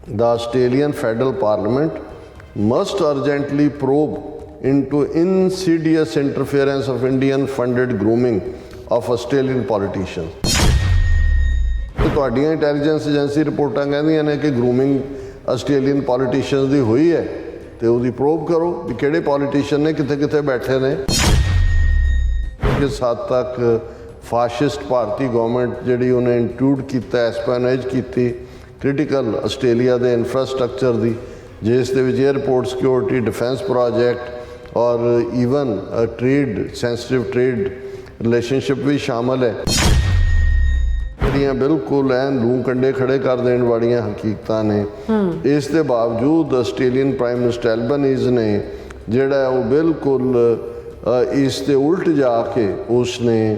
The Australian Federal Parliament must urgently probe into insidious interference of Indian-funded grooming of Australian politicians. ਤੁਹਾਡੀਆਂ intelligence agency ਰਿਪੋਰਟਾਂ ਕਹਿੰਦੀਆਂ ਨੇ ਕਿ grooming Australian politicians ਦੀ ਹੋਈ ਹੈ, ਤੇ ਉਹਦੀ ਪ੍ਰੋਬ ਕਰੋ ਵੀ ਕਿਹੜੇ ਪੋਲੀਟੀਸ਼ੀਅਨ ਨੇ ਕਿੱਥੇ ਕਿੱਥੇ ਬੈਠੇ ਨੇ। ਕਿਸ ਹੱਦ ਤੱਕ ਫਾਸ਼ਿਸਟ ਭਾਰਤੀ ਗਵਰਨਮੈਂਟ ਜਿਹੜੀ ਉਹਨੇ ਇੰਟਰੂਡ ਕੀਤਾ, ਐਸਪੈਨੇਜ ਕੀਤੀ ਕ੍ਰਿਟੀਕਲ ਆਸਟ੍ਰੇਲੀਆ ਦੇ ਇਨਫਰਾਸਟਰਕਚਰ ਦੀ, ਜਿਸ ਦੇ ਵਿੱਚ ਏਅਰਪੋਰਟ ਸਿਕਿਉਰਿਟੀ, ਡਿਫੈਂਸ ਪ੍ਰੋਜੈਕਟ ਔਰ even trade sensitive trade relationship ਵੀ ਸ਼ਾਮਲ ਹੈ। ਜਿਹੜੀਆਂ ਬਿਲਕੁਲ ਐਨ ਲੂ ਕੰਡੇ ਖੜੇ ਕਰ ਦੇਣ ਵਾਲੀਆਂ ਹਕੀਕਤਾਂ ਨੇ। ਇਸ ਦੇ ਬਾਵਜੂਦ ਆਸਟ੍ਰੇਲੀਅਨ ਪ੍ਰਾਈਮ ਮਿਨਿਸਟਰ ਐਲਬਨੀਜ਼ ਨੇ ਜਿਹੜਾ ਉਹ ਬਿਲਕੁਲ ਇਸ ਦੇ ਉਲਟ ਜਾ ਕੇ ਉਸਨੇ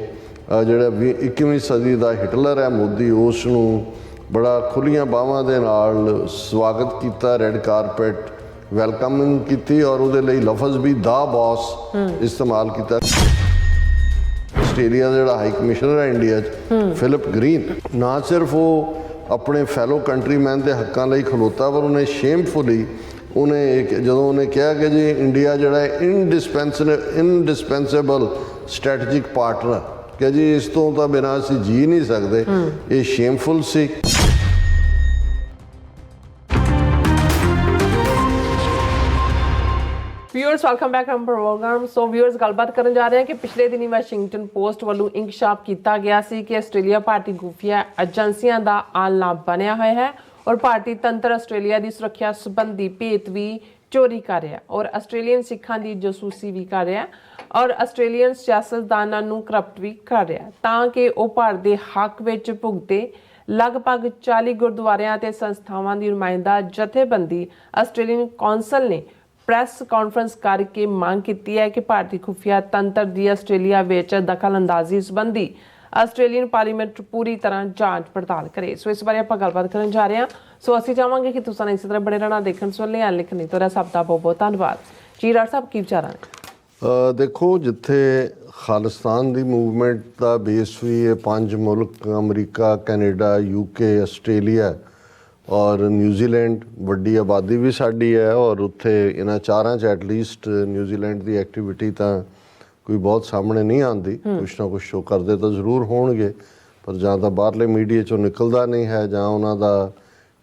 ਜਿਹੜਾ 21ਵੀਂ ਸਦੀ ਦਾ ਹਿਟਲਰ ਹੈ ਮੋਦੀ, ਉਸ ਨੂੰ ਬੜਾ ਖੁੱਲ੍ਹੀਆਂ ਬਾਹਾਂ ਦੇ ਨਾਲ ਸਵਾਗਤ ਕੀਤਾ, ਰੈੱਡ ਕਾਰਪੇਟ ਵੈਲਕਮਿੰਗ ਕੀਤੀ ਔਰ ਉਹਦੇ ਲਈ ਲਫ਼ਜ਼ ਵੀ ਦਾ ਬੌਸ ਇਸਤੇਮਾਲ ਕੀਤਾ। ਆਸਟ੍ਰੇਲੀਆ ਦਾ ਜਿਹੜਾ ਹਾਈ ਕਮਿਸ਼ਨਰ ਹੈ ਇੰਡੀਆ 'ਚ ਫਿਲਿਪ ਗ੍ਰੀਨ, ਨਾ ਸਿਰਫ ਉਹ ਆਪਣੇ ਫੈਲੋ ਕੰਟਰੀਮੈਨ ਦੇ ਹੱਕਾਂ ਲਈ ਖਲੋਤਾ, ਪਰ ਉਹਨੇ ਸ਼ੇਮਫੁਲੀ ਜਦੋਂ ਉਹਨੇ ਕਿਹਾ ਕਿ ਜੀ ਇੰਡੀਆ ਜਿਹੜਾ ਇੰਡਿਸਪੈਂਸੇਬਲ ਸਟ੍ਰੈਟੇਜਿਕ ਪਾਰਟਨਰ, ਕਿ ਜੀ ਇਸ ਤੋਂ ਤਾਂ ਬਿਨਾਂ ਅਸੀਂ ਜੀ ਨਹੀਂ ਸਕਦੇ, ਇਹ ਸ਼ੇਮਫੁਲ ਸੀ। Viewers welcome back to program. So viewers ਗੱਲਬਾਤ ਕਰਨ ਜਾ ਰਹੇ ਹਾਂ ਕਿ ਪਿਛਲੇ ਦਿਨੀ ਵਾਸ਼ਿੰਗਟਨ ਪੋਸਟ ਵੱਲੋਂ ਇੰਕਸ਼ਾਫ ਕੀਤਾ ਗਿਆ ਸੀ ਕਿ ਆਸਟ੍ਰੇਲੀਆ ਭਾਰਤੀ ਖੁਫੀਆ ਏਜੰਸੀਆਂ ਦਾ ਆਲਣਾ ਬਣਿਆ ਹੋਇਆ ਹੈ ਔਰ ਭਾਰਤੀ ਤੰਤਰ ਆਸਟ੍ਰੇਲੀਆ ਦੀ ਸੁਰੱਖਿਆ ਸੰਬੰਧੀ ਭੇਤ ਵੀ ਚੋਰੀ ਕਰ ਰਿਹਾ ਔਰ ਆਸਟ੍ਰੇਲੀਅਨ ਸਿੱਖਾਂ ਦੀ ਜਾਸੂਸੀ ਵੀ ਕਰ ਰਿਹਾ ਔਰ ਆਸਟ੍ਰੇਲੀਅਨ ਸਿਆਸਤਦਾਨਾਂ ਨੂੰ ਕਰਪਟ ਵੀ ਕਰ ਰਿਹਾ ਤਾਂ ਕਿ ਉਹ ਭਾਰਤ ਦੇ ਹੱਕ ਵਿੱਚ ਭੁਗਤੇ। ਲਗਭਗ 40 ਗੁਰਦੁਆਰਿਆਂ ਅਤੇ ਸੰਸਥਾਵਾਂ ਦੀ ਨੁਮਾਇੰਦਾ ਜਥੇਬੰਦੀ ਆਸਟ੍ਰੇਲੀਅਨ ਕੌਂਸਲ ਨੇ ਪ੍ਰੈਸ ਕਾਨਫਰੰਸ ਕਰਕੇ ਮੰਗ ਕੀਤੀ ਹੈ ਕਿ ਭਾਰਤੀ ਖੁਫੀਆ ਤੰਤਰ ਦੀ ਆਸਟ੍ਰੇਲੀਆ ਵਿੱਚ ਦਖਲਅੰਦਾਜ਼ੀ ਸੰਬੰਧੀ ਆਸਟ੍ਰੇਲੀਅਨ ਪਾਰਲੀਮੈਂਟ ਪੂਰੀ ਤਰ੍ਹਾਂ ਜਾਂਚ ਪੜਤਾਲ ਕਰੇ। ਸੋ ਇਸ ਬਾਰੇ ਆਪਾਂ ਗੱਲਬਾਤ ਕਰਨ ਜਾ ਰਹੇ ਹਾਂ। ਸੋ ਅਸੀਂ ਚਾਹਾਂਗੇ ਕਿ ਤੁਸੀਂ ਇਸੇ ਤਰ੍ਹਾਂ ਬੜੇ ਰਹਿਣਾ ਦੇਖਣ ਸੁਣਨ ਲਈ ਲਿਖਣੀ ਤੁਹਾਡਾ ਸਭ ਦਾ ਬਹੁਤ ਬਹੁਤ ਧੰਨਵਾਦ ਜੀ। ਡਾਕਟਰ ਸਾਹਿਬ ਕੀ ਵਿਚਾਰਾਂ ਨੇ? ਦੇਖੋ, ਜਿੱਥੇ ਖਾਲਿਸਤਾਨ ਦੀ ਮੂਵਮੈਂਟ ਦਾ ਬੇਸ ਵੀ ਇਹ 5 ਮੁਲਕ ਅਮਰੀਕਾ, ਕੈਨੇਡਾ, UK, ਆਸਟ੍ਰੇਲੀਆ ਔਰ ਨਿਊਜ਼ੀਲੈਂਡ, ਵੱਡੀ ਆਬਾਦੀ ਵੀ ਸਾਡੀ ਹੈ ਔਰ ਉੱਥੇ ਇਹਨਾਂ ਚਾਰਾਂ 'ਚ ਐਟਲੀਸਟ ਨਿਊਜ਼ੀਲੈਂਡ ਦੀ ਐਕਟੀਵਿਟੀ ਤਾਂ ਕੋਈ ਬਹੁਤ ਸਾਹਮਣੇ ਨਹੀਂ ਆਉਂਦੀ, ਕੁਛ ਨਾ ਕੁਛ ਸ਼ੋ ਕਰਦੇ ਤਾਂ ਜ਼ਰੂਰ ਹੋਣਗੇ, ਪਰ ਜਾਂ ਤਾਂ ਬਾਹਰਲੇ ਮੀਡੀਆ 'ਚੋਂ ਨਿਕਲਦਾ ਨਹੀਂ ਹੈ ਜਾਂ ਉਹਨਾਂ ਦਾ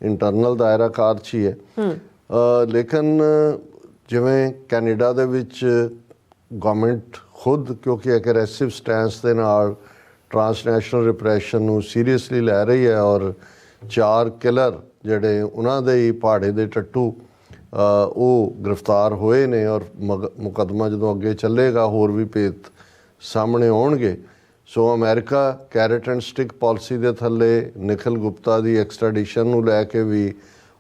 ਇੰਟਰਨਲ ਦਾਇਰਾ ਕਾਰ 'ਚ ਹੀ ਹੈ। ਲੇਕਿਨ ਜਿਵੇਂ ਕੈਨੇਡਾ ਦੇ ਵਿੱਚ ਗਵਰਨਮੈਂਟ ਖੁਦ ਕਿਉਂਕਿ ਇੱਕ ਅਗਰੈਸਿਵ ਸਟੈਂਸ ਦੇ ਨਾਲ ਟਰਾਂਸਨੈਸ਼ਨਲ ਰਿਪਰੈਸ਼ਨ ਨੂੰ ਸੀਰੀਅਸਲੀ ਲੈ ਰਹੀ ਹੈ ਔਰ 4 ਕਿਲਰ ਜਿਹੜੇ ਉਹਨਾਂ ਦੇ ਹੀ ਪਹਾੜੇ ਦੇ ਟੱਟੂ ਉਹ ਗ੍ਰਿਫਤਾਰ ਹੋਏ ਨੇ ਔਰ ਮੁਕੱਦਮਾ ਜਦੋਂ ਅੱਗੇ ਚੱਲੇਗਾ ਹੋਰ ਵੀ ਭੇਤ ਸਾਹਮਣੇ ਆਉਣਗੇ। So America carrot and stick policy ਦੇ ਥੱਲੇ ਨਿਖਿਲ ਗੁਪਤਾ ਦੀ ਐਕਸਟ੍ਰੈਡੀਸ਼ਨ ਨੂੰ ਲੈ ਕੇ ਵੀ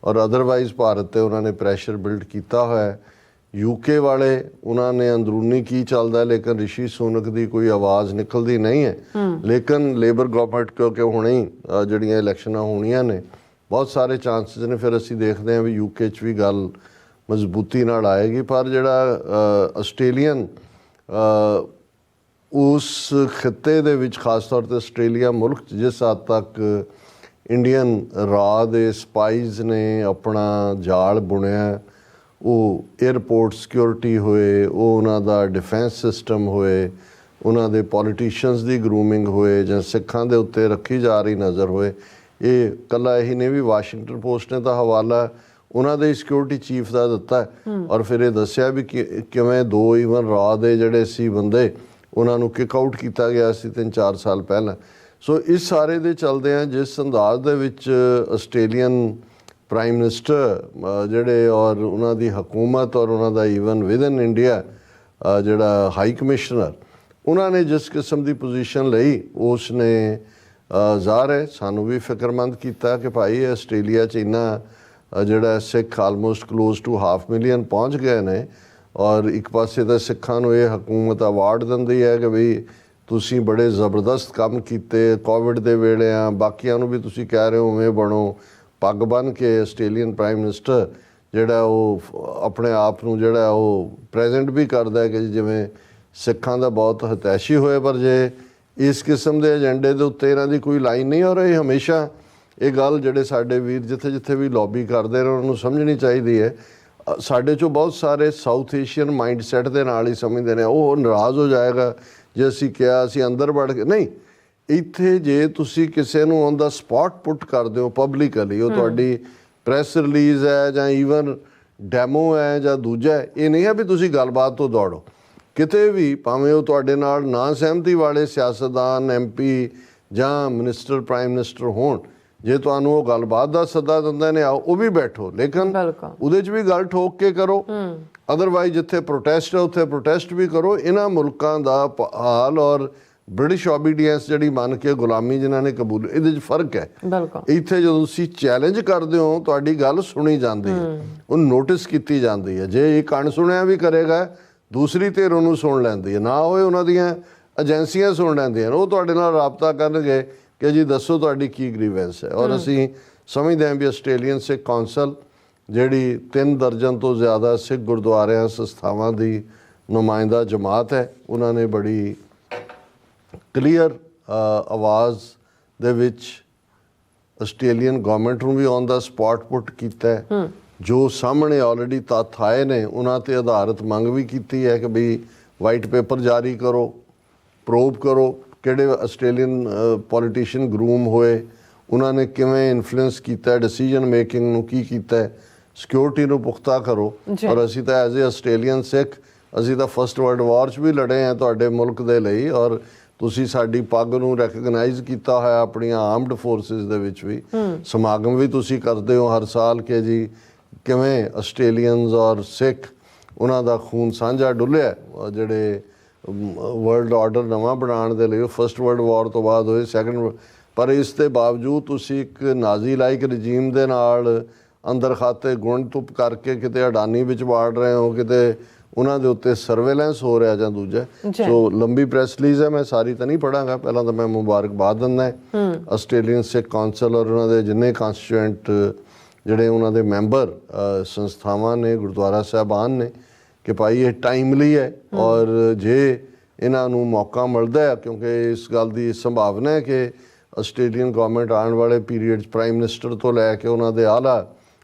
ਔਰ ਅਦਰਵਾਈਜ਼ ਭਾਰਤ 'ਤੇ ਉਹਨਾਂ ਨੇ ਪ੍ਰੈਸ਼ਰ ਬਿਲਡ ਕੀਤਾ ਹੋਇਆ। UK ਵਾਲੇ ਉਹਨਾਂ ਨੇ ਅੰਦਰੂਨੀ ਕੀ ਚੱਲਦਾ, ਲੇਕਿਨ ਰਿਸ਼ੀ ਸੁਨਕ ਦੀ ਕੋਈ ਆਵਾਜ਼ ਨਿਕਲਦੀ ਨਹੀਂ ਹੈ। ਲੇਕਿਨ ਲੇਬਰ ਗਵਰਨਮੈਂਟ ਕਿਉਂਕਿ ਹੁਣੇ ਹੀ ਜਿਹੜੀਆਂ ਇਲੈਕਸ਼ਨਾਂ ਹੋਣੀਆਂ ਨੇ ਬਹੁਤ ਸਾਰੇ ਚਾਂਸਿਸ ਨੇ, ਫਿਰ ਅਸੀਂ ਦੇਖਦੇ ਹਾਂ ਵੀ UK 'ਚ ਵੀ ਗੱਲ ਮਜ਼ਬੂਤੀ ਨਾਲ ਆਏਗੀ। ਪਰ ਜਿਹੜਾ ਆਸਟ੍ਰੇਲੀਅਨ ਉਸ ਖਿੱਤੇ ਦੇ ਵਿੱਚ ਖਾਸ ਤੌਰ 'ਤੇ ਆਸਟ੍ਰੇਲੀਆ ਮੁਲਕ 'ਚ ਜਿਸ ਹੱਦ ਤੱਕ ਇੰਡੀਅਨ ਰਾਹ ਦੇ ਸਪਾਈਜ਼ ਨੇ ਆਪਣਾ ਜਾਲ ਬੁਣਿਆ, ਉਹ ਏਅਰਪੋਰਟ ਸਿਕਿਉਰਿਟੀ ਹੋਏ, ਉਹ ਉਹਨਾਂ ਦਾ ਡਿਫੈਂਸ ਸਿਸਟਮ ਹੋਏ, ਉਹਨਾਂ ਦੇ ਪੋਲੀਟੀਸ਼ੀਅਨਸ ਦੀ ਗਰੂਮਿੰਗ ਹੋਏ ਜਾਂ ਸਿੱਖਾਂ ਦੇ ਉੱਤੇ ਰੱਖੀ ਜਾ ਰਹੀ ਨਜ਼ਰ ਹੋਏ, ਇਹ ਇਕੱਲਾ ਇਹੀ ਨਹੀਂ ਵੀ ਵਾਸ਼ਿੰਗਟਨ ਪੋਸਟ ਨੇ ਤਾਂ ਹਵਾਲਾ ਉਹਨਾਂ ਦੇ ਸਿਕਿਉਰਿਟੀ ਚੀਫ ਦਾ ਦਿੱਤਾ ਔਰ ਫਿਰ ਇਹ ਦੱਸਿਆ ਵੀ ਕਿਵੇਂ 2 ਈਵਨ ਰਾਹ ਦੇ ਜਿਹੜੇ ਸੀ ਬੰਦੇ ਉਹਨਾਂ ਨੂੰ ਕਿਕ ਆਊਟ ਕੀਤਾ ਗਿਆ ਸੀ 3-4 ਸਾਲ ਪਹਿਲਾਂ। ਸੋ ਇਸ ਸਾਰੇ ਦੇ ਚੱਲਦਿਆਂ ਜਿਸ ਅੰਦਾਜ਼ ਦੇ ਵਿੱਚ ਆਸਟ੍ਰੇਲੀਅਨ ਪ੍ਰਾਈਮ ਮਿਨਿਸਟਰ ਜਿਹੜੇ ਔਰ ਉਹਨਾਂ ਦੀ ਹਕੂਮਤ ਔਰ ਉਹਨਾਂ ਦਾ ਈਵਨ ਵਿਦਨ ਇੰਡੀਆ ਜਿਹੜਾ ਹਾਈ ਕਮਿਸ਼ਨਰ, ਉਹਨਾਂ ਨੇ ਜਿਸ ਕਿਸਮ ਦੀ ਪੋਜੀਸ਼ਨ ਲਈ ਉਸ ਨੇ ਜ਼ਾਹਰ ਹੈ ਸਾਨੂੰ ਵੀ ਫਿਕਰਮੰਦ ਕੀਤਾ ਕਿ ਭਾਈ ਆਸਟ੍ਰੇਲੀਆ 'ਚ ਇੰਨਾ ਜਿਹੜਾ ਸਿੱਖ ਆਲਮੋਸਟ ਕਲੋਜ਼ ਟੂ 500,000 ਪਹੁੰਚ ਗਏ ਨੇ ਔਰ ਇੱਕ ਪਾਸੇ ਤਾਂ ਸਿੱਖਾਂ ਨੂੰ ਇਹ ਹਕੂਮਤ ਅਵਾਰਡ ਦਿੰਦੀ ਹੈ ਕਿ ਬਈ ਤੁਸੀਂ ਬੜੇ ਜ਼ਬਰਦਸਤ ਕੰਮ ਕੀਤੇ ਕੋਵਿਡ ਦੇ ਵੇਲੇ ਆ, ਬਾਕੀਆਂ ਨੂੰ ਵੀ ਤੁਸੀਂ ਕਹਿ ਰਹੇ ਹੋ ਉਵੇਂ ਬਣੋ। ਪੱਗ ਬੰਨ੍ਹ ਕੇ ਆਸਟ੍ਰੇਲੀਅਨ ਪ੍ਰਾਈਮ ਮਿਨਿਸਟਰ ਜਿਹੜਾ ਉਹ ਆਪਣੇ ਆਪ ਨੂੰ ਜਿਹੜਾ ਉਹ ਪ੍ਰੈਜ਼ੈਂਟ ਵੀ ਕਰਦਾ ਕਿ ਜਿਵੇਂ ਸਿੱਖਾਂ ਦਾ ਬਹੁਤ ਹਤੈਸ਼ੀ ਹੋਏ, ਪਰ ਜੇ ਇਸ ਕਿਸਮ ਦੇ ਏਜੰਡੇ ਦੇ ਉੱਤੇ ਇਹਨਾਂ ਦੀ ਕੋਈ ਲਾਈਨ ਨਹੀਂ ਹੋ ਰਹੀ, ਹਮੇਸ਼ਾ ਇਹ ਗੱਲ ਜਿਹੜੇ ਸਾਡੇ ਵੀਰ ਜਿੱਥੇ ਜਿੱਥੇ ਵੀ ਲੌਬੀ ਕਰਦੇ ਨੇ ਉਹਨਾਂ ਨੂੰ ਸਮਝਣੀ ਚਾਹੀਦੀ ਹੈ। ਸਾਡੇ 'ਚੋਂ ਬਹੁਤ ਸਾਰੇ ਸਾਊਥ ਏਸ਼ੀਅਨ ਮਾਈਂਡਸੈਟ ਦੇ ਨਾਲ ਹੀ ਸਮਝਦੇ ਨੇ। ਉਹ ਨਾਰਾਜ਼ ਹੋ ਜਾਏਗਾ ਜੇ ਅਸੀਂ ਕਿਹਾ ਅਸੀਂ ਅੰਦਰ ਵੜ ਕੇ ਨਹੀਂ। ਇੱਥੇ ਜੇ ਤੁਸੀਂ ਕਿਸੇ ਨੂੰ ਔਨ ਦਾ ਸਪੌਟ ਪੁੱਟ ਕਰਦੇ ਹੋ ਪਬਲਿਕਲੀ, ਉਹ ਤੁਹਾਡੀ ਪ੍ਰੈਸ ਰਿਲੀਜ਼ ਹੈ ਜਾਂ ਈਵਨ ਡੈਮੋ ਹੈ ਜਾਂ ਦੂਜਾ ਹੈ, ਇਹ ਨਹੀਂ ਹੈ ਵੀ ਤੁਸੀਂ ਗੱਲਬਾਤ ਤੋਂ ਦੌੜੋ। ਕਿਤੇ ਵੀ ਭਾਵੇਂ ਉਹ ਤੁਹਾਡੇ ਨਾਲ ਨਾ ਸਹਿਮਤੀ ਵਾਲੇ ਸਿਆਸਤਦਾਨ MP ਜਾਂ ਮਿਨਿਸਟਰ ਪ੍ਰਾਈਮ ਮਿਨਿਸਟਰ ਹੋਣ, ਜੇ ਤੁਹਾਨੂੰ ਉਹ ਗੱਲਬਾਤ ਦਾ ਸੱਦਾ ਦਿੰਦੇ ਨੇ ਆਓ, ਉਹ ਵੀ ਬੈਠੋ, ਲੇਕਿਨ ਉਹਦੇ 'ਚ ਵੀ ਗੱਲ ਠੋਕ ਕੇ ਕਰੋ। ਅਦਰਵਾਈਜ਼ ਜਿੱਥੇ ਪ੍ਰੋਟੈਸਟ ਹੈ ਉੱਥੇ ਪ੍ਰੋਟੈਸਟ ਵੀ ਕਰੋ। ਇਹਨਾਂ ਮੁਲਕਾਂ ਦਾ ਹਾਲ ਔਰ ਬ੍ਰਿਟਿਸ਼ ਓਬੀਡੀਐਂਸ ਜਿਹੜੀ ਮੰਨ ਕੇ ਗੁਲਾਮੀ ਜਿਨ੍ਹਾਂ ਨੇ ਕਬੂਲ, ਇਹਦੇ 'ਚ ਫਰਕ ਹੈ। ਇੱਥੇ ਜਦੋਂ ਤੁਸੀਂ ਚੈਲੰਜ ਕਰਦੇ ਹੋ ਤੁਹਾਡੀ ਗੱਲ ਸੁਣੀ ਜਾਂਦੀ ਹੈ, ਉਹ ਨੋਟਿਸ ਕੀਤੀ ਜਾਂਦੀ ਹੈ। ਜੇ ਇੱਕ ਅਣਸੁਣਿਆ ਵੀ ਕਰੇਗਾ ਦੂਸਰੀ ਧਿਰ ਉਹਨੂੰ ਸੁਣ ਲੈਂਦੀ ਹੈ, ਨਾ ਹੋਏ ਉਹਨਾਂ ਦੀਆਂ ਏਜੰਸੀਆਂ ਸੁਣ ਲੈਂਦੀਆਂ ਨੇ, ਉਹ ਤੁਹਾਡੇ ਨਾਲ ਰਾਬਤਾ ਕਰਨਗੇ ਕਿ ਜੀ ਦੱਸੋ ਤੁਹਾਡੀ ਕੀ ਗ੍ਰੀਵੈਂਸ ਹੈ। ਔਰ ਅਸੀਂ ਸਮਝਦੇ ਹਾਂ ਵੀ ਆਸਟ੍ਰੇਲੀਅਨ ਸਿੱਖ ਕੌਂਸਲ ਜਿਹੜੀ 3 ਦਰਜਨ ਤੋਂ ਜ਼ਿਆਦਾ ਸਿੱਖ ਗੁਰਦੁਆਰਿਆਂ ਸੰਸਥਾਵਾਂ ਦੀ ਨੁਮਾਇੰਦਾ ਜਮਾਤ ਹੈ, ਉਹਨਾਂ ਨੇ ਬੜੀ ਕਲੀਅਰ ਆਵਾਜ਼ ਦੇ ਵਿੱਚ ਆਸਟ੍ਰੇਲੀਅਨ ਗਵਰਨਮੈਂਟ ਨੂੰ ਵੀ ਔਨ ਦਾ ਸਪੌਟ ਪੁੱਟ ਕੀਤਾ ਹੈ। ਜੋ ਸਾਹਮਣੇ ਆਲਰੇਡੀ ਤੱਥ ਆਏ ਨੇ ਉਹਨਾਂ ਤੇ ਆਧਾਰਿਤ ਮੰਗ ਵੀ ਕੀਤੀ ਹੈ ਕਿ ਵੀ ਵਾਈਟ ਪੇਪਰ ਜਾਰੀ ਕਰੋ, ਪ੍ਰੋਬ ਕਰੋ ਕਿਹੜੇ ਆਸਟ੍ਰੇਲੀਅਨ ਪੋਲੀਟੀਸ਼ੀਅਨ ਗਰੂਮ ਹੋਏ, ਉਹਨਾਂ ਨੇ ਕਿਵੇਂ ਇਨਫਲੂਐਂਸ ਕੀਤਾ ਡਿਸੀਜਨ ਮੇਕਿੰਗ ਨੂੰ, ਕੀ ਕੀਤਾ, ਸਿਕਿਉਰਿਟੀ ਨੂੰ ਪੁਖਤਾ ਕਰੋ। ਔਰ ਅਸੀਂ ਤਾਂ ਐਜ਼ ਏ ਆਸਟ੍ਰੇਲੀਅਨ ਸਿੱਖ ਅਸੀਂ ਤਾਂ ਫਸਟ ਵਰਲਡ ਵਾਰ 'ਚ ਵੀ ਲੜੇ ਹਾਂ ਤੁਹਾਡੇ ਮੁਲਕ ਦੇ ਲਈ, ਔਰ ਤੁਸੀਂ ਸਾਡੀ ਪੱਗ ਨੂੰ ਰੈਕਗਨਾਈਜ਼ ਕੀਤਾ ਹੋਇਆ ਆਪਣੀਆਂ ਆਰਮਡ ਫੋਰਸਿਸ ਦੇ ਵਿੱਚ ਵੀ। ਸਮਾਗਮ ਵੀ ਤੁਸੀਂ ਕਰਦੇ ਹੋ ਹਰ ਸਾਲ ਕਿ ਜੀ ਕਿਵੇਂ ਆਸਟ੍ਰੇਲੀਅਨਸ ਔਰ ਸਿੱਖ ਉਹਨਾਂ ਦਾ ਖੂਨ ਸਾਂਝਾ ਡੁੱਲਿਆ, ਜਿਹੜੇ ਵਰਲਡ ਆਰਡਰ ਨਵਾਂ ਬਣਾਉਣ ਦੇ ਲਈ ਫਸਟ ਵਰਲਡ ਵਾਰ ਤੋਂ ਬਾਅਦ ਹੋਏ ਸੈਕੰਡ। ਪਰ ਇਸ ਦੇ ਬਾਵਜੂਦ ਤੁਸੀਂ ਇੱਕ ਨਾਜ਼ੀ ਲਾਈਕ ਰਜੀਮ ਦੇ ਨਾਲ ਅੰਦਰ ਖਾਤੇ ਗੁਣ ਧੁੱਪ ਕਰਕੇ ਕਿਤੇ ਅਡਾਨੀ ਵਿੱਚ ਵਾੜ ਰਹੇ ਹੋ, ਕਿਤੇ ਉਹਨਾਂ ਦੇ ਉੱਤੇ ਸਰਵੇਲੈਂਸ ਹੋ ਰਿਹਾ ਜਾਂ ਦੂਜਾ। ਸੋ ਲੰਬੀ ਪ੍ਰੈਸ ਰਿਲੀਜ਼ ਹੈ, ਮੈਂ ਸਾਰੀ ਤਾਂ ਨਹੀਂ ਪੜਾਂਗਾ। ਪਹਿਲਾਂ ਤਾਂ ਮੈਂ ਮੁਬਾਰਕਬਾਦ ਦਿੰਦਾ ਆਸਟ੍ਰੇਲੀਅਨ ਸਿੱਖ ਕੌਂਸਲ ਔਰ ਉਹਨਾਂ ਦੇ ਜਿੰਨੇ ਕਾਂਸਟੀਟਿਊਐਂਟ ਜਿਹੜੇ ਉਹਨਾਂ ਦੇ ਮੈਂਬਰ ਸੰਸਥਾਵਾਂ ਨੇ, ਗੁਰਦੁਆਰਾ ਸਾਹਿਬਾਨ ਨੇ, ਕਿ ਭਾਈ ਇਹ ਟਾਈਮਲੀ ਹੈ। ਔਰ ਜੇ ਇਹਨਾਂ ਨੂੰ ਮੌਕਾ ਮਿਲਦਾ ਹੈ, ਕਿਉਂਕਿ ਇਸ ਗੱਲ ਦੀ ਸੰਭਾਵਨਾ ਹੈ ਕਿ ਆਸਟ੍ਰੇਲੀਅਨ ਗਵਰਨਮੈਂਟ ਆਉਣ ਵਾਲੇ ਪੀਰੀਅਡ 'ਚ ਪ੍ਰਾਈਮ ਮਿਨਿਸਟਰ ਤੋਂ ਲੈ ਕੇ ਉਹਨਾਂ ਦੇ ਆਲਾ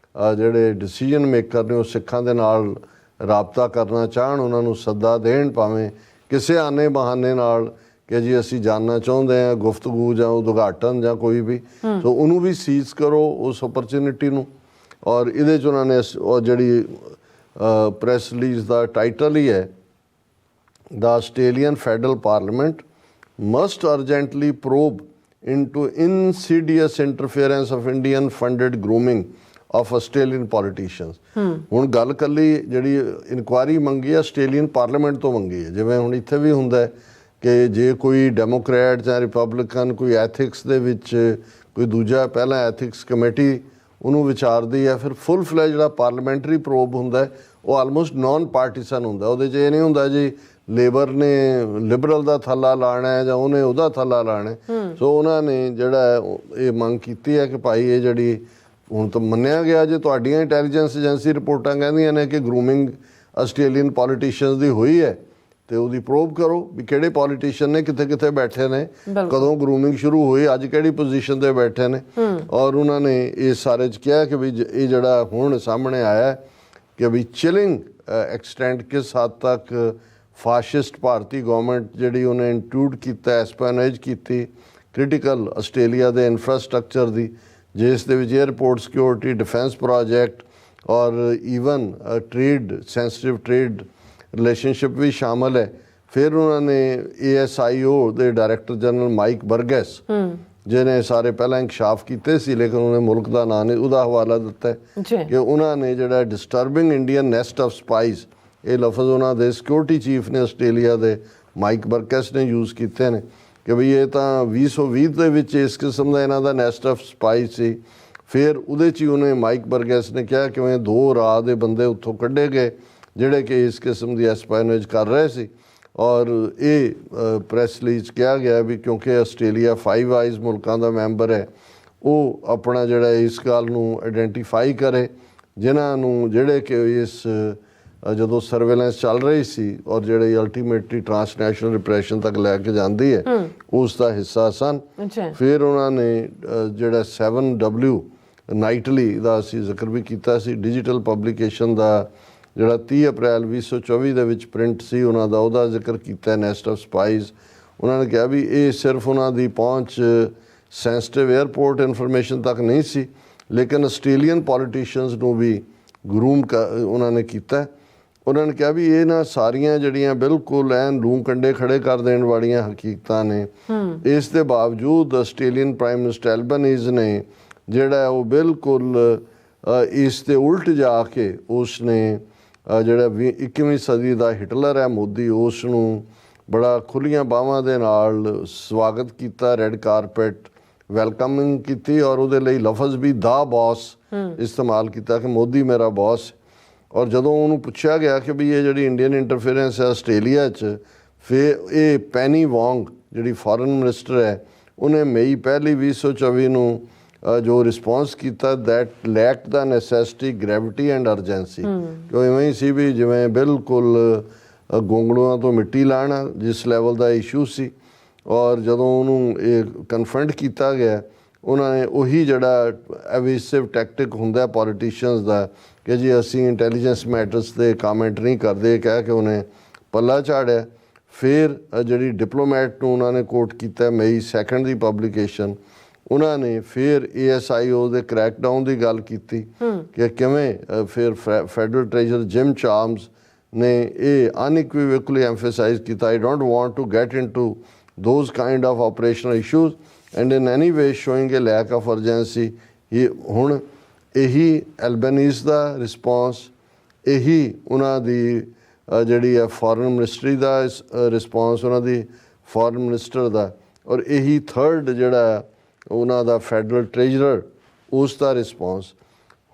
ਜਿਹੜੇ ਡਿਸੀਜਨ ਮੇਕਰ ਨੇ ਉਹ ਸਿੱਖਾਂ ਦੇ ਨਾਲ ਰਾਬਤਾ ਕਰਨਾ ਚਾਹਣ, ਉਹਨਾਂ ਨੂੰ ਸੱਦਾ ਦੇਣ ਭਾਵੇਂ ਕਿਸੇ ਆਨੇ ਬਹਾਨੇ ਨਾਲ ਕਿ ਜੀ ਅਸੀਂ ਜਾਣਨਾ ਚਾਹੁੰਦੇ ਹਾਂ, ਗੁਫ਼ਤਗੂ ਜਾਂ ਉਦਘਾਟਨ ਜਾਂ ਕੋਈ ਵੀ, ਸੋ ਉਹਨੂੰ ਵੀ ਸੀਜ਼ ਕਰੋ ਉਸ ਓਪਰਚੁਨਿਟੀ ਨੂੰ। ਔਰ ਇਹਦੇ 'ਚ ਉਹਨਾਂ ਨੇ ਉਹ ਜਿਹੜੀ ਪ੍ਰੈਸ ਰਿਲੀਜ਼ ਦਾ ਟਾਈਟਲ ਹੀ ਹੈ the Australian federal parliament must urgently probe into insidious interference of Indian funded grooming of Australian politicians। ਹੁਣ ਗੱਲ ਕੱਲੀ ਜਿਹੜੀ ਇਨਕੁਆਇਰੀ ਮੰਗੀ ਹੈ ਆਸਟ੍ਰੇਲੀਅਨ ਪਾਰਲੀਮੈਂਟ ਤੋਂ ਮੰਗੀ ਹੈ। ਜਿਵੇਂ ਹੁਣ ਇੱਥੇ ਵੀ ਹੁੰਦਾ ਕਿ ਜੇ ਕੋਈ ਡੈਮੋਕ੍ਰੈਟ ਜਾਂ ਰਿਪਬਲਿਕਨ ਕੋਈ ਐਥਿਕਸ ਦੇ ਵਿੱਚ ਕੋਈ ਦੂਜਾ ਪਹਿਲਾਂ ਐਥਿਕਸ ਕਮੇਟੀ ਉਹਨੂੰ ਵਿਚਾਰਦੀ ਹੈ, ਫਿਰ ਫੁੱਲ ਫਲੈਜ ਜਿਹੜਾ ਪਾਰਲੀਮੈਂਟਰੀ ਪ੍ਰੋਬ ਹੁੰਦਾ ਉਹ ਆਲਮੋਸਟ ਨਾਨ ਪਾਰਟੀਸਨ ਹੁੰਦਾ। ਉਹਦੇ 'ਚ ਇਹ ਨਹੀਂ ਹੁੰਦਾ ਜੀ ਲੇਬਰ ਨੇ ਲਿਬਰਲ ਦਾ ਥੱਲਾ ਲਾਣਾ ਹੈ ਜਾਂ ਉਹਨੇ ਉਹਦਾ ਥੱਲਾ ਲਾਣਾ। ਸੋ ਉਹਨਾਂ ਨੇ ਜਿਹੜਾ ਇਹ ਮੰਗ ਕੀਤੀ ਹੈ ਕਿ ਭਾਈ ਇਹ ਜਿਹੜੀ ਹੁਣ ਤਾਂ ਮੰਨਿਆ ਗਿਆ ਜੇ ਤੁਹਾਡੀਆਂ ਇੰਟੈਲੀਜੈਂਸ ਏਜੰਸੀ ਰਿਪੋਰਟਾਂ ਕਹਿੰਦੀਆਂ ਨੇ ਕਿ ਗਰੂਮਿੰਗ ਆਸਟ੍ਰੇਲੀਅਨ ਪੋਲੀਟੀਸ਼ੀਅਨਸ ਦੀ ਹੋਈ ਹੈ, ਤੇ ਉਹਦੀ ਪ੍ਰੋਬ ਕਰੋ ਵੀ ਕਿਹੜੇ ਪੋਲੀਟੀਸ਼ੀਅਨ ਨੇ ਕਿੱਥੇ ਕਿੱਥੇ ਬੈਠੇ ਨੇ, ਕਦੋਂ ਗਰੂਮਿੰਗ ਸ਼ੁਰੂ ਹੋਈ, ਅੱਜ ਕਿਹੜੀ ਪੋਜੀਸ਼ਨ ਤੇ ਬੈਠੇ ਨੇ। ਔਰ ਉਹਨਾਂ ਨੇ ਇਸ ਸਾਰੇ 'ਚ ਕਿਹਾ ਕਿ ਵੀ ਇਹ ਜਿਹੜਾ ਹੁਣ ਸਾਹਮਣੇ ਆਇਆ ਕਿ ਵੀ ਚਿਲਿੰਗ ਐਕਸਟੈਂਟ ਕਿਸ ਹੱਦ ਤੱਕ ਫਾਸ਼ਿਸਟ ਭਾਰਤੀ ਗਵਰਨਮੈਂਟ ਜਿਹੜੀ ਉਹਨੇ ਇੰਟਰੂਡ ਕੀਤਾ, ਐਸਪੈਨੇਜ ਕੀਤੀ ਕ੍ਰਿਟੀਕਲ ਆਸਟ੍ਰੇਲੀਆ ਦੇ ਇਨਫਰਾਸਟਰਕਚਰ ਦੀ, ਜਿਸ ਦੇ ਵਿੱਚ ਏਅਰਪੋਰਟ ਸਿਕਿਉਰਿਟੀ, ਡਿਫੈਂਸ ਪ੍ਰੋਜੈਕਟ ਔਰ even trade sensitive trade relationship ਵੀ ਸ਼ਾਮਲ ਹੈ। ਫਿਰ ਉਹਨਾਂ ਨੇ ASIO ਦੇ ਡਾਇਰੈਕਟਰ ਜਨਰਲ ਮਾਈਕ ਬਰਗੈਸ ਜਿਹਨੇ ਸਾਰੇ ਪਹਿਲਾਂ ਇੰਕਸ਼ਾਫ ਕੀਤੇ ਸੀ ਲੇਕਿਨ ਉਹਨੇ ਮੁਲਕ ਦਾ ਨਾਂ ਨਹੀਂ, ਉਹਦਾ ਹਵਾਲਾ ਦਿੱਤਾ ਕਿ ਉਹਨਾਂ ਨੇ ਜਿਹੜਾ ਡਿਸਟਰਬਿੰਗ ਇੰਡੀਅਨ ਨੈਸਟ ਆਫ ਸਪਾਈਜ਼, ਇਹ ਲਫ਼ਜ਼ ਉਹਨਾਂ ਦੇ ਸਿਕਿਉਰਿਟੀ ਚੀਫ ਨੇ ਆਸਟ੍ਰੇਲੀਆ ਦੇ ਮਾਈਕ ਬਰਗੈਸ ਨੇ ਯੂਜ਼ ਕੀਤੇ ਨੇ ਕਿ ਵੀ ਇਹ ਤਾਂ 2020 ਦੇ ਵਿੱਚ ਇਸ ਕਿਸਮ ਦਾ ਇਹਨਾਂ ਦਾ ਨੈਸਟ ਆਫ ਸਪਾਈਜ਼ ਸੀ। ਫਿਰ ਉਹਦੇ 'ਚ ਹੀ ਉਹਨੇ ਮਾਈਕ ਬਰਗੈਸ ਨੇ ਕਿਹਾ ਕਿਵੇਂ 2 ਰਾਹ ਦੇ ਬੰਦੇ ਉੱਥੋਂ ਕੱਢੇ ਗਏ ਜਿਹੜੇ ਕਿ ਇਸ ਕਿਸਮ ਦੀ ਐਸਪਾਇਨੇਜ ਕਰ ਰਹੇ ਸੀ। ਔਰ ਇਹ ਪ੍ਰੈਸ ਰਿਲੀਜ਼ ਕਿਹਾ ਗਿਆ ਵੀ ਕਿਉਂਕਿ ਆਸਟ੍ਰੇਲੀਆ 5 ਆਈਜ਼ ਮੁਲਕਾਂ ਦਾ ਮੈਂਬਰ ਹੈ, ਉਹ ਆਪਣਾ ਜਿਹੜਾ ਇਸ ਗੱਲ ਨੂੰ ਆਇਡੈਂਟੀਫਾਈ ਕਰੇ ਜਿਨ੍ਹਾਂ ਨੂੰ ਜਿਹੜੇ ਕਿ ਇਸ ਜਦੋਂ ਸਰਵੇਲੈਂਸ ਚੱਲ ਰਹੀ ਸੀ ਔਰ ਜਿਹੜੇ ਅਲਟੀਮੇਟਲੀ ਟ੍ਰਾਂਸਨੈਸ਼ਨਲ ਰਿਪਰੈਸ਼ਨ ਤੱਕ ਲੈ ਕੇ ਜਾਂਦੀ ਹੈ ਉਸ ਦਾ ਹਿੱਸਾ ਸਨ। ਫਿਰ ਉਹਨਾਂ ਨੇ ਜਿਹੜਾ 7W ਨਾਈਟਲੀ ਦਾ ਅਸੀਂ ਜ਼ਿਕਰ ਵੀ ਕੀਤਾ ਸੀ, ਡਿਜੀਟਲ ਪਬਲੀਕੇਸ਼ਨ ਦਾ ਜਿਹੜਾ 30 ਅਪ੍ਰੈਲ 2024 ਦੇ ਵਿੱਚ ਪ੍ਰਿੰਟ ਸੀ ਉਹਨਾਂ ਦਾ, ਉਹਦਾ ਜ਼ਿਕਰ ਕੀਤਾ, ਨੈਸਟ ਆਫ ਸਪਾਈਜ਼। ਉਹਨਾਂ ਨੇ ਕਿਹਾ ਵੀ ਇਹ ਸਿਰਫ ਉਹਨਾਂ ਦੀ ਪਹੁੰਚ ਸੈਂਸਿਟਿਵ 에ਅਰਪੋਰਟ ਇਨਫੋਰਮੇਸ਼ਨ ਤੱਕ ਨਹੀਂ ਸੀ, ਲੇਕਿਨ ਆਸਟ੍ਰੇਲੀਅਨ ਪੋਲੀਟੀਸ਼ੀਅਨਸ ਨੂੰ ਵੀ ਗਰੂਮ ਉਹਨਾਂ ਨੇ ਕੀਤਾ। ਉਹਨਾਂ ਨੇ ਕਿਹਾ ਵੀ ਇਹ ਨਾ ਸਾਰੀਆਂ ਜਿਹੜੀਆਂ ਬਿਲਕੁਲ ਐਨ ਲੂੰ ਕੰਡੇ ਖੜੇ ਕਰ ਦੇਣ ਵਾਲੀਆਂ ਹਕੀਕਤਾਂ ਨੇ। ਇਸ ਦੇ ਬਾਵਜੂਦ ਆਸਟ੍ਰੇਲੀਅਨ ਪ੍ਰਾਈਮ ਮਿਨਿਸਟਰ ਐਲਬਨੀਜ਼ ਨੇ ਜਿਹੜਾ ਉਹ ਬਿਲਕੁਲ ਇਸ ਦੇ ਉਲਟ ਜਾ ਕੇ ਉਸ ਨੇ ਜਿਹੜਾ 21ਵੀਂ ਸਦੀ ਦਾ ਹਿਟਲਰ ਹੈ ਮੋਦੀ, ਉਸ ਨੂੰ ਬੜਾ ਖੁੱਲੀਆਂ ਬਾਹਾਂ ਦੇ ਨਾਲ ਸਵਾਗਤ ਕੀਤਾ, ਰੈੱਡ ਕਾਰਪੇਟ ਵੈਲਕਮਿੰਗ ਕੀਤੀ ਔਰ ਉਹਦੇ ਲਈ ਲਫ਼ਜ਼ ਵੀ ਦਾ ਬੌਸ ਇਸਤੇਮਾਲ ਕੀਤਾ ਕਿ ਮੋਦੀ ਮੇਰਾ ਬੌਸ। ਔਰ ਜਦੋਂ ਉਹਨੂੰ ਪੁੱਛਿਆ ਗਿਆ ਕਿ ਵੀ ਇਹ ਜਿਹੜੀ ਇੰਡੀਅਨ ਇੰਟਰਫੇਰੈਂਸ ਹੈ ਆਸਟ੍ਰੇਲੀਆ 'ਚ, ਫਿਰ ਇਹ ਪੈਨੀ ਵੋਂਗ ਜਿਹੜੀ ਫੋਰਨ ਮਿਨਿਸਟਰ ਹੈ ਉਹਨੇ ਮਈ 1 2024 ਨੂੰ ਜੋ ਰਿਸਪੌਂਸ ਕੀਤਾ, that lack the necessity, gravity and urgency, ਕਿ ਉਹ ਇਵੇਂ ਹੀ ਸੀ ਵੀ ਜਿਵੇਂ ਬਿਲਕੁਲ ਗੋਂਗਲੂਆਂ ਤੋਂ ਮਿੱਟੀ ਲਾਣਾ ਜਿਸ ਲੈਵਲ ਦਾ ਇਸ਼ੂ ਸੀ। ਔਰ ਜਦੋਂ ਉਹਨੂੰ ਇਹ ਕਨਫਰੰਟ ਕੀਤਾ ਗਿਆ, ਉਹਨਾਂ ਨੇ ਉਹੀ ਜਿਹੜਾ ਐਵੇਸਿਵ ਟੈਕਟਿਕ ਹੁੰਦਾ ਪੋਲੀਟੀਸ਼ੀਅਨਸ ਦਾ ਕਿ ਜੀ ਅਸੀਂ ਇੰਟੈਲੀਜੈਂਸ ਮੈਟਰਸ 'ਤੇ ਕਾਮੈਂਟ ਨਹੀਂ ਕਰਦੇ, ਕਹਿ ਕੇ ਉਹਨੇ ਪੱਲਾ ਝਾੜਿਆ। ਫਿਰ ਜਿਹੜੀ ਡਿਪਲੋਮੈਟ ਨੂੰ ਉਹਨਾਂ ਨੇ ਕੋਟ ਕੀਤਾ ਮਈ 2 ਦੀ ਪਬਲੀਕੇਸ਼ਨ, ਉਹਨਾਂ ਨੇ ਫਿਰ ASIO ਦੇ ਕ੍ਰੈਕਡਾਊਨ ਦੀ ਗੱਲ ਕੀਤੀ ਕਿ ਕਿਵੇਂ ਫਿਰ ਫੈਡਰਲ ਟ੍ਰੇਜਰ ਜਿਮ ਚਾਰਮਸ ਨੇ ਇਹ ਅਨਇਕੁਇਵਕਲੀ ਐਮਫੇਸਾਈਜ਼ ਕੀਤਾ, I don't want to get into those kind of operational issues and in any way showing a lack of urgency। ਇਹ ਹੁਣ ਇਹੀ ਐਲਬਨੀਜ਼ ਦਾ ਰਿਸਪੌਂਸ, ਇਹੀ ਉਹਨਾਂ ਦੀ ਜਿਹੜੀ ਹੈ ਫੋਰਨ ਮਿਨਿਸਟਰੀ ਦਾ ਰਿਸਪੌਂਸ, ਉਹਨਾਂ ਦੀ ਫੋਰਨ ਮਿਨਿਸਟਰ ਦਾ, ਔਰ ਇਹੀ 3rd ਜਿਹੜਾ ਉਹਨਾਂ ਦਾ ਫੈਡਰਲ ਟ੍ਰੇਜਰਰ ਉਸ ਦਾ ਰਿਸਪੌਂਸ।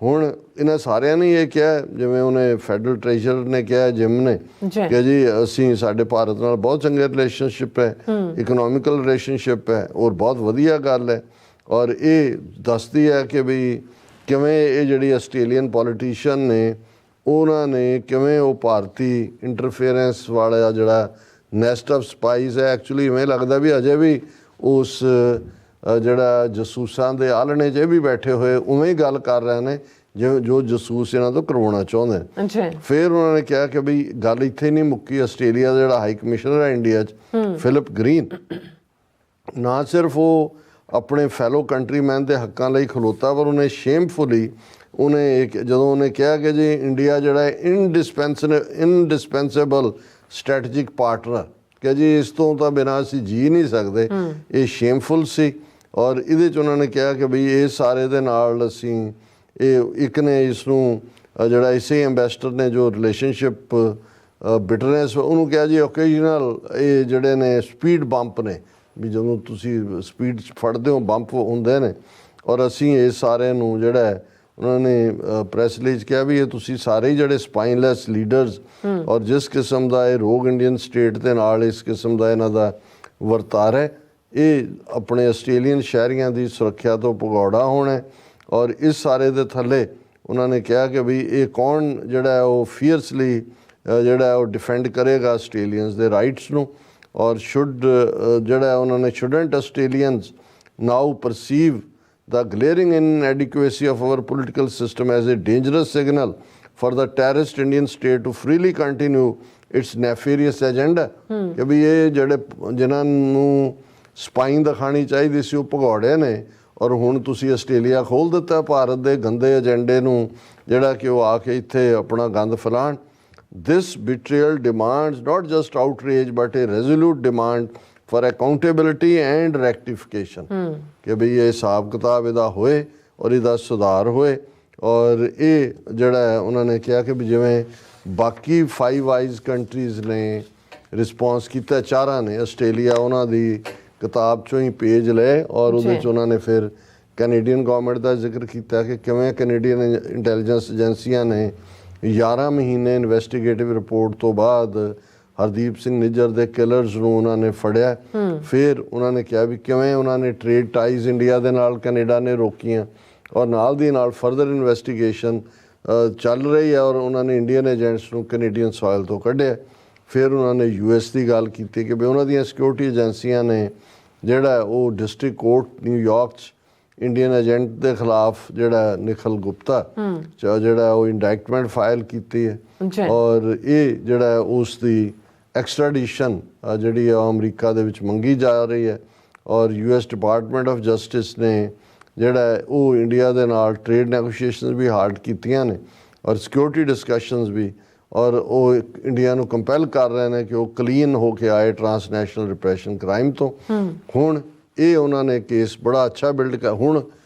ਹੁਣ ਇਹਨਾਂ ਸਾਰਿਆਂ ਨੇ ਇਹ ਕਿਹਾ, ਜਿਵੇਂ ਉਹਨੇ ਫੈਡਰਲ ਟ੍ਰੇਜਰਰ ਨੇ ਕਿਹਾ ਜਿਮ ਨੇ ਕਿ ਜੀ ਅਸੀਂ ਸਾਡੇ ਭਾਰਤ ਨਾਲ ਬਹੁਤ ਚੰਗੇ ਰਿਲੇਸ਼ਨਸ਼ਿਪ ਹੈ, ਇਕਨੋਮਿਕਲ ਰਿਲੇਸ਼ਨਸ਼ਿਪ ਹੈ ਔਰ ਬਹੁਤ ਵਧੀਆ ਗੱਲ ਹੈ। ਔਰ ਇਹ ਦੱਸਦੀ ਹੈ ਕਿ ਵੀ ਕਿਵੇਂ ਇਹ ਜਿਹੜੀ ਆਸਟ੍ਰੇਲੀਅਨ ਪੋਲੀਟੀਸ਼ੀਅਨ ਨੇ ਉਹਨਾਂ ਨੇ ਕਿਵੇਂ ਉਹ ਭਾਰਤੀ ਇੰਟਰਫੇਰੈਂਸ ਵਾਲਾ ਜਿਹੜਾ ਨੈਸਟ ਆਫ ਸਪਾਈਜ਼ ਹੈ, ਐਕਚੁਅਲੀ ਇਵੇਂ ਲੱਗਦਾ ਵੀ ਅਜੇ ਵੀ ਉਸ ਜਿਹੜਾ ਜਸੂਸਾਂ ਦੇ ਆਲਣੇ 'ਚ ਇਹ ਵੀ ਬੈਠੇ ਹੋਏ ਉਵੇਂ ਹੀ ਗੱਲ ਕਰ ਰਹੇ ਨੇ ਜੋ ਜਸੂਸ ਇਹਨਾਂ ਤੋਂ ਕਰਵਾਉਣਾ ਚਾਹੁੰਦੇ ਨੇ। ਫਿਰ ਉਹਨਾਂ ਨੇ ਕਿਹਾ ਕਿ ਬਈ ਗੱਲ ਇੱਥੇ ਨਹੀਂ ਮੁੱਕੀ। ਆਸਟ੍ਰੇਲੀਆ ਦਾ ਜਿਹੜਾ ਹਾਈ ਕਮਿਸ਼ਨਰ ਹੈ ਇੰਡੀਆ 'ਚ ਫਿਲਿਪ ਗ੍ਰੀਨ, ਨਾ ਸਿਰਫ ਉਹ ਆਪਣੇ ਫੈਲੋ ਕੰਟਰੀਮੈਨ ਦੇ ਹੱਕਾਂ ਲਈ ਖਲੋਤਾ, ਪਰ ਉਹਨੇ ਸ਼ੇਮਫੁਲੀ ਉਹਨੇ ਜਦੋਂ ਉਹਨੇ ਕਿਹਾ ਕਿ ਜੀ ਇੰਡੀਆ ਜਿਹੜਾ ਇਨਡਿਸਪੈਂਸੇਬਲ ਸਟ੍ਰੈਟੇਜਿਕ ਪਾਰਟਨਰ, ਕਿ ਜੀ ਇਸ ਤੋਂ ਤਾਂ ਬਿਨਾਂ ਅਸੀਂ ਜੀ ਨਹੀਂ ਸਕਦੇ, ਇਹ ਸ਼ੇਮਫੁਲ ਸੀ। ਔਰ ਇਹਦੇ 'ਚ ਉਹਨਾਂ ਨੇ ਕਿਹਾ ਕਿ ਬਈ ਇਹ ਸਾਰੇ ਦੇ ਨਾਲ ਅਸੀਂ ਇੱਕ ਨੇ ਇਸ ਨੂੰ ਜਿਹੜਾ ਇਸੇ ਐਂਬੈਸਡਰ ਨੇ ਜੋ ਰਿਲੇਸ਼ਨਸ਼ਿਪ ਬਿਟਰਨੈਸ ਉਹਨੂੰ ਕਿਹਾ ਜੀ ਓਕੇਜਨਲ ਇਹ ਜਿਹੜੇ ਨੇ ਸਪੀਡ ਬੰਪ ਨੇ, ਵੀ ਜਦੋਂ ਤੁਸੀਂ ਸਪੀਡ 'ਚ ਫੜਦੇ ਹੋ ਬੰਪ ਹੁੰਦੇ ਨੇ। ਔਰ ਅਸੀਂ ਇਸ ਸਾਰੇ ਨੂੰ ਜਿਹੜਾ ਉਹਨਾਂ ਨੇ ਪ੍ਰੈਸ ਰਿਲੀਜ਼ ਕਿਹਾ ਵੀ ਇਹ ਤੁਸੀਂ ਸਾਰੇ ਹੀ ਜਿਹੜੇ ਸਪਾਈਨਲੈਸ ਲੀਡਰਸ ਔਰ ਜਿਸ ਕਿਸਮ ਦਾ ਇਹ ਰੋਗ ਇੰਡੀਅਨ ਸਟੇਟ ਦੇ ਨਾਲ ਇਸ ਕਿਸਮ ਦਾ ਇਹਨਾਂ ਦਾ ਵਰਤਾਰ ਹੈ, ਇਹ ਆਪਣੇ ਆਸਟ੍ਰੇਲੀਅਨ ਸ਼ਹਿਰੀਆਂ ਦੀ ਸੁਰੱਖਿਆ ਤੋਂ ਭਗੌੜਾ ਹੋਣਾ। ਔਰ ਇਸ ਸਾਰੇ ਦੇ ਥੱਲੇ ਉਹਨਾਂ ਨੇ ਕਿਹਾ ਕਿ ਵੀ ਇਹ ਕੌਣ ਜਿਹੜਾ ਉਹ ਫੀਅਰਸਲੀ ਜਿਹੜਾ ਉਹ ਡਿਫੈਂਡ ਕਰੇਗਾ ਆਸਟ੍ਰੇਲੀਅਨਸ ਦੇ ਰਾਈਟਸ ਨੂੰ। ਔਰ ਜਿਹੜਾ ਉਹਨਾਂ ਨੇ shouldn't Australians now perceive the glaring inadequacy of our political system as a dangerous signal for the terrorist Indian state to freely continue its nefarious agenda। ਕਿ ਵੀ ਇਹ ਜਿਹੜੇ ਜਿਨ੍ਹਾਂ ਨੂੰ ਸਪਾਈਨ ਦਿਖਾਣੀ ਚਾਹੀਦੀ ਸੀ ਉਹ ਭਗੌੜੇ ਨੇ, ਔਰ ਹੁਣ ਤੁਸੀਂ ਆਸਟ੍ਰੇਲੀਆ ਖੋਲ੍ਹ ਦਿੱਤਾ ਭਾਰਤ ਦੇ ਗੰਦੇ ਏਜੰਡੇ ਨੂੰ ਜਿਹੜਾ ਕਿ ਉਹ ਆ ਕੇ ਇੱਥੇ ਆਪਣਾ ਗੰਦ ਫੈਲਾਉਣ। This betrayal demands not just outrage but a resolute demand for accountability and rectification। ਕਿ ਬਈ ਇਹ ਹਿਸਾਬ ਕਿਤਾਬ ਇਹਦਾ ਹੋਏ ਔਰ ਇਹਦਾ ਸੁਧਾਰ ਹੋਏ। ਔਰ ਇਹ ਜਿਹੜਾ ਹੈ ਉਹਨਾਂ ਨੇ ਕਿਹਾ ਕਿ ਵੀ ਜਿਵੇਂ ਬਾਕੀ 5 ਆਈਜ਼ ਕੰਟਰੀਜ਼ ਨੇ ਰਿਸਪੌਂਸ ਕੀਤਾ, 4 ਨੇ, ਆਸਟ੍ਰੇਲੀਆ ਉਹਨਾਂ ਦੀ ਕਿਤਾਬ 'ਚੋਂ ਹੀ ਪੇਜ ਲਏ ਔਰ ਉਹਦੇ 'ਚ ਉਹਨਾਂ ਨੇ ਫਿਰ ਕੈਨੇਡੀਅਨ ਗੌਰਮੈਂਟ ਦਾ ਜ਼ਿਕਰ ਕੀਤਾ ਕਿ ਕਿਵੇਂ ਕੈਨੇਡੀਅਨ ਇੰਟੈਲੀਜੈਂਸ ਏਜੰਸੀਆਂ ਨੇ 11 ਮਹੀਨੇ ਇਨਵੈਸਟੀਗੇਟਿਵ ਰਿਪੋਰਟ ਤੋਂ ਬਾਅਦ ਹਰਦੀਪ ਸਿੰਘ ਨਿੱਜਰ ਦੇ ਕਿਲਰਸ ਨੂੰ ਉਹਨਾਂ ਨੇ ਫੜਿਆ। ਫਿਰ ਉਹਨਾਂ ਨੇ ਕਿਹਾ ਵੀ ਕਿਵੇਂ ਉਹਨਾਂ ਨੇ ਟ੍ਰੇਡ ਟਾਈਜ਼ ਇੰਡੀਆ ਦੇ ਨਾਲ ਕੈਨੇਡਾ ਨੇ ਰੋਕੀਆਂ ਔਰ ਨਾਲ ਦੀ ਨਾਲ ਫਰਦਰ ਇਨਵੈਸਟੀਗੇਸ਼ਨ ਚੱਲ ਰਹੀ ਹੈ ਔਰ ਉਹਨਾਂ ਨੇ ਇੰਡੀਅਨ ਏਜੰਟਸ ਨੂੰ ਕੈਨੇਡੀਅਨ ਸੋਇਲ ਤੋਂ ਕੱਢਿਆ। ਫਿਰ ਉਹਨਾਂ ਨੇ US ਦੀ ਗੱਲ ਕੀਤੀ ਕਿ ਵੀ ਉਹਨਾਂ ਦੀਆਂ ਸਿਕਿਉਰਿਟੀ ਏਜੰਸੀਆਂ ਨੇ ਜਿਹੜਾ ਉਹ ਡਿਸਟ੍ਰਿਕਟ ਕੋਰਟ ਨਿਊਯਾਰਕ 'ਚ ਇੰਡੀਅਨ ਏਜੰਟ ਦੇ ਖਿਲਾਫ ਜਿਹੜਾ ਨਿਖਿਲ ਗੁਪਤਾ ਜਿਹੜਾ ਉਹ ਇੰਡਾਇਕਟਮੈਂਟ ਫਾਈਲ ਕੀਤੀ ਹੈ ਔਰ ਇਹ ਜਿਹੜਾ ਉਸ ਦੀ ਐਕਸਟ੍ਰੈਡੀਸ਼ਨ ਜਿਹੜੀ ਆ ਅਮਰੀਕਾ ਦੇ ਵਿੱਚ ਮੰਗੀ ਜਾ ਰਹੀ ਹੈ ਔਰ US ਡਿਪਾਰਟਮੈਂਟ ਆਫ ਜਸਟਿਸ ਨੇ ਜਿਹੜਾ ਉਹ ਇੰਡੀਆ ਦੇ ਨਾਲ ਟ੍ਰੇਡ ਨੈਗੋਸ਼ੀਏਸ਼ਨਸ ਵੀ ਹਾਰਡ ਕੀਤੀਆਂ ਨੇ ਔਰ ਸਿਕਿਉਰਿਟੀ ਡਿਸਕਸ਼ਨਸ ਵੀ ਔਰ ਉਹ ਇੰਡੀਆ ਨੂੰ ਕੰਪੈਲ ਕਰ ਰਹੇ ਨੇ ਕਿ ਉਹ ਕਲੀਨ ਹੋ ਕੇ ਆਏ ਟਰਾਂਸਨੈਸ਼ਨਲ ਰਿਪਰੈਸ਼ਨ ਕ੍ਰਾਈਮ ਤੋਂ। ਹੁਣ ਇਹ ਉਹਨਾਂ ਨੇ ਕੇਸ ਬੜਾ ਅੱਛਾ ਬਿਲਡ ਕਰ ਹੁਣ